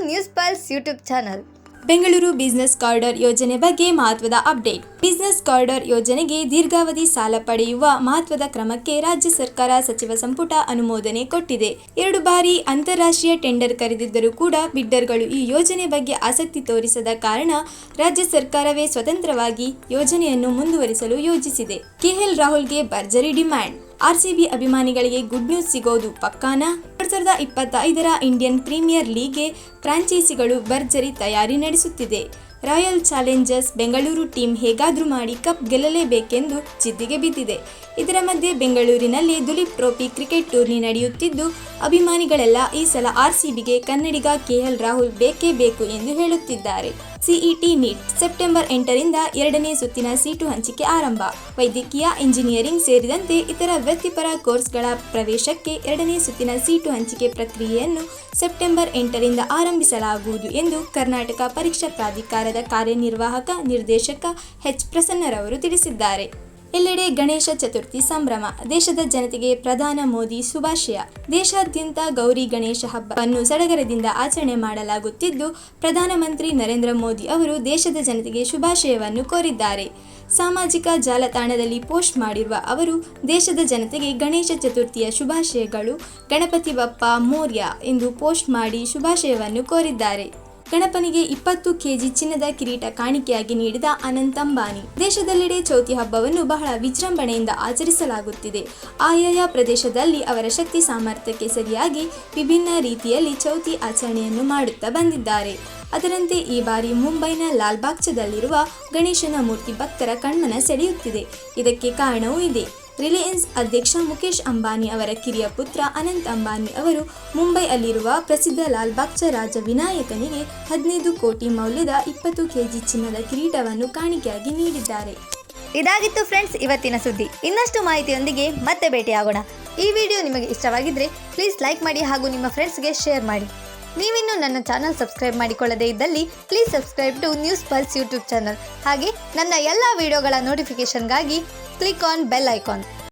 News Pulse YouTube channel. Bengaluru business corridor ಯೋಜನೆ ಬಗ್ಗೆ ಮಹತ್ವದ ಅಪ್ಡೇಟ್. ಬಿಸಿನೆಸ್ ಕಾರಿಡಾರ್ ಯೋಜನೆಗೆ ದೀರ್ಘಾವಧಿ ಸಾಲ ಪಡೆಯುವ ಮಹತ್ವದ ಕ್ರಮಕ್ಕೆ ರಾಜ್ಯ ಸರ್ಕಾರ ಸಚಿವ ಸಂಪುಟ ಅನುಮೋದನೆ ಕೊಟ್ಟಿದೆ. 2 ಬಾರಿ ಅಂತಾರಾಷ್ಟ್ರೀಯ ಟೆಂಡರ್ ಕರೆದಿದ್ದರೂ ಕೂಡ ಬಿಡ್ಡರ್ಗಳು ಈ ಯೋಜನೆ ಬಗ್ಗೆ ಆಸಕ್ತಿ ತೋರಿಸದ ಕಾರಣ ರಾಜ್ಯ ಸರ್ಕಾರವೇ ಸ್ವತಂತ್ರವಾಗಿ ಯೋಜನೆಯನ್ನು ಮುಂದುವರಿಸಲು ಯೋಜಿಸಿದೆ. ಕೆಎಲ್ ರಾಹುಲ್ಗೆ ಭರ್ಜರಿ ಡಿಮ್ಯಾಂಡ್. ಆರ್ಸಿಬಿ ಅಭಿಮಾನಿಗಳಿಗೆ ಗುಡ್ ನ್ಯೂಸ್ ಸಿಗೋದು ಪಕ್ಕಾನಾ? 2025ರ ಇಂಡಿಯನ್ ಪ್ರೀಮಿಯರ್ ಲೀಗ್ಗೆ ಫ್ರಾಂಚೈಸಿಗಳು ಭರ್ಜರಿ ತಯಾರಿ ನಡೆಸುತ್ತಿದೆ. ರಾಯಲ್ ಚಾಲೆಂಜರ್ಸ್ ಬೆಂಗಳೂರು ಟೀಮ್ ಹೇಗಾದ್ರೂ ಮಾಡಿ ಕಪ್ ಗೆಲ್ಲಲೇಬೇಕೆಂದು ಜಿದ್ದಿಗೆ ಬಿದ್ದಿದೆ. ಇದರ ಮಧ್ಯೆ ಬೆಂಗಳೂರಿನಲ್ಲಿ ದುಲೀಪ್ ಟ್ರೋಫಿ ಕ್ರಿಕೆಟ್ ಟೂರ್ನಿ ನಡೆಯುತ್ತಿದ್ದು, ಅಭಿಮಾನಿಗಳೆಲ್ಲ ಈ ಸಲ ಆರ್ಸಿಬಿಗೆ ಕನ್ನಡಿಗ ಕೆಎಲ್ ರಾಹುಲ್ ಬೇಕೇ ಬೇಕು ಎಂದು ಹೇಳುತ್ತಿದ್ದಾರೆ. ಸಿಇಟಿ ನೀಟ್ ಸೆಪ್ಟೆಂಬರ್ 8ರಿಂದ 2ನೇ ಸುತ್ತಿನ ಸೀಟು ಹಂಚಿಕೆ ಆರಂಭ. ವೈದ್ಯಕೀಯ, ಇಂಜಿನಿಯರಿಂಗ್ ಸೇರಿದಂತೆ ಇತರ ವೃತ್ತಿಪರ ಕೋರ್ಸ್ಗಳ ಪ್ರವೇಶಕ್ಕೆ 2ನೇ ಸುತ್ತಿನ ಸೀಟು ಹಂಚಿಕೆ ಪ್ರಕ್ರಿಯೆಯನ್ನು ಸೆಪ್ಟೆಂಬರ್ 8ರಿಂದ ಆರಂಭಿಸಲಾಗುವುದು ಎಂದು ಕರ್ನಾಟಕ ಪರೀಕ್ಷಾ ಪ್ರಾಧಿಕಾರದ ಕಾರ್ಯನಿರ್ವಾಹಕ ನಿರ್ದೇಶಕ ಎಚ್ ಪ್ರಸನ್ನರವರು ತಿಳಿಸಿದ್ದಾರೆ. ಎಲ್ಲೆಡೆ ಗಣೇಶ ಚತುರ್ಥಿ ಸಂಭ್ರಮ. ದೇಶದ ಜನತೆಗೆ ಪ್ರಧಾನಿ ಮೋದಿ ಶುಭಾಶಯ. ದೇಶಾದ್ಯಂತ ಗೌರಿ ಗಣೇಶ ಹಬ್ಬವನ್ನು ಸಡಗರದಿಂದ ಆಚರಣೆ ಮಾಡಲಾಗುತ್ತಿದ್ದು, ಪ್ರಧಾನಮಂತ್ರಿ ನರೇಂದ್ರ ಮೋದಿ ಅವರು ದೇಶದ ಜನತೆಗೆ ಶುಭಾಶಯವನ್ನು ಕೋರಿದ್ದಾರೆ. ಸಾಮಾಜಿಕ ಜಾಲತಾಣದಲ್ಲಿ ಪೋಸ್ಟ್ ಮಾಡಿರುವ ಅವರು, ದೇಶದ ಜನತೆಗೆ ಗಣೇಶ ಚತುರ್ಥಿಯ ಶುಭಾಶಯಗಳು, ಗಣಪತಿ ಬಪ್ಪ ಮೋರ್ಯ ಎಂದು ಪೋಸ್ಟ್ ಮಾಡಿ ಶುಭಾಶಯವನ್ನು ಕೋರಿದ್ದಾರೆ. ಗಣಪನಿಗೆ 20 ಕೆಜಿ ಚಿನ್ನದ ಕಿರೀಟ ಕಾಣಿಕೆಯಾಗಿ ನೀಡಿದ ಅನಂತ್ ಅಂಬಾನಿ. ದೇಶದೆಲ್ಲೆಡೆ ಚೌತಿ ಹಬ್ಬವನ್ನು ಬಹಳ ವಿಜೃಂಭಣೆಯಿಂದ ಆಚರಿಸಲಾಗುತ್ತಿದೆ. ಆಯಾಯ ಪ್ರದೇಶದಲ್ಲಿ ಅವರ ಶಕ್ತಿ ಸಾಮರ್ಥ್ಯಕ್ಕೆ ಸರಿಯಾಗಿ ವಿಭಿನ್ನ ರೀತಿಯಲ್ಲಿ ಚೌತಿ ಆಚರಣೆಯನ್ನು ಮಾಡುತ್ತಾ ಬಂದಿದ್ದಾರೆ. ಅದರಂತೆ ಈ ಬಾರಿ ಮುಂಬೈನ ಲಾಲ್ಬಾಗ್ಚದಲ್ಲಿರುವ ಗಣೇಶನ ಮೂರ್ತಿ ಭಕ್ತರ ಕಣ್ಮನ ಸೆಳೆಯುತ್ತಿದೆ. ಇದಕ್ಕೆ ಕಾರಣವೂ ಇದೆ. ರಿಲಯನ್ಸ್ ಅಧ್ಯಕ್ಷ ಮುಕೇಶ್ ಅಂಬಾನಿ ಅವರ ಕಿರಿಯ ಪುತ್ರ ಅನಂತ್ ಅಂಬಾನಿ ಅವರು ಮುಂಬೈಯಲ್ಲಿರುವ ಪ್ರಸಿದ್ಧ ಲಾಲ್ಬಾಗ್ಚ ರಾಜ ವಿನಾಯಕನಿಗೆ 15 ಕೋಟಿ ಮೌಲ್ಯದ 20 ಕೆಜಿ ಚಿನ್ನದ ಕಿರೀಟವನ್ನು ಕಾಣಿಕೆಯಾಗಿ ನೀಡಿದ್ದಾರೆ. ಇದಾಗಿತ್ತು ಫ್ರೆಂಡ್ಸ್ ಇವತ್ತಿನ ಸುದ್ದಿ. ಇನ್ನಷ್ಟು ಮಾಹಿತಿಯೊಂದಿಗೆ ಮತ್ತೆ ಭೇಟಿಯಾಗೋಣ. ಈ ವಿಡಿಯೋ ನಿಮಗೆ ಇಷ್ಟವಾಗಿದ್ದರೆ ಪ್ಲೀಸ್ ಲೈಕ್ ಮಾಡಿ ಹಾಗೂ ನಿಮ್ಮ ಫ್ರೆಂಡ್ಸ್ಗೆ ಶೇರ್ ಮಾಡಿ. ನೀವಿನ್ನೂ ನನ್ನ ಚಾನಲ್ ಸಬ್ಸ್ಕ್ರೈಬ್ ಮಾಡಿಕೊಳ್ಳದೇ ಇದ್ದಲ್ಲಿ please subscribe to News Pulse YouTube channel. ಹಾಗೆ ನನ್ನ ಎಲ್ಲ ವಿಡಿಯೋಗಳ ನೋಟಿಫಿಕೇಷನ್ಗಾಗಿ ಕ್ಲಿಕ್ ಆನ್ ಬೆಲ್ ಐಕಾನ್.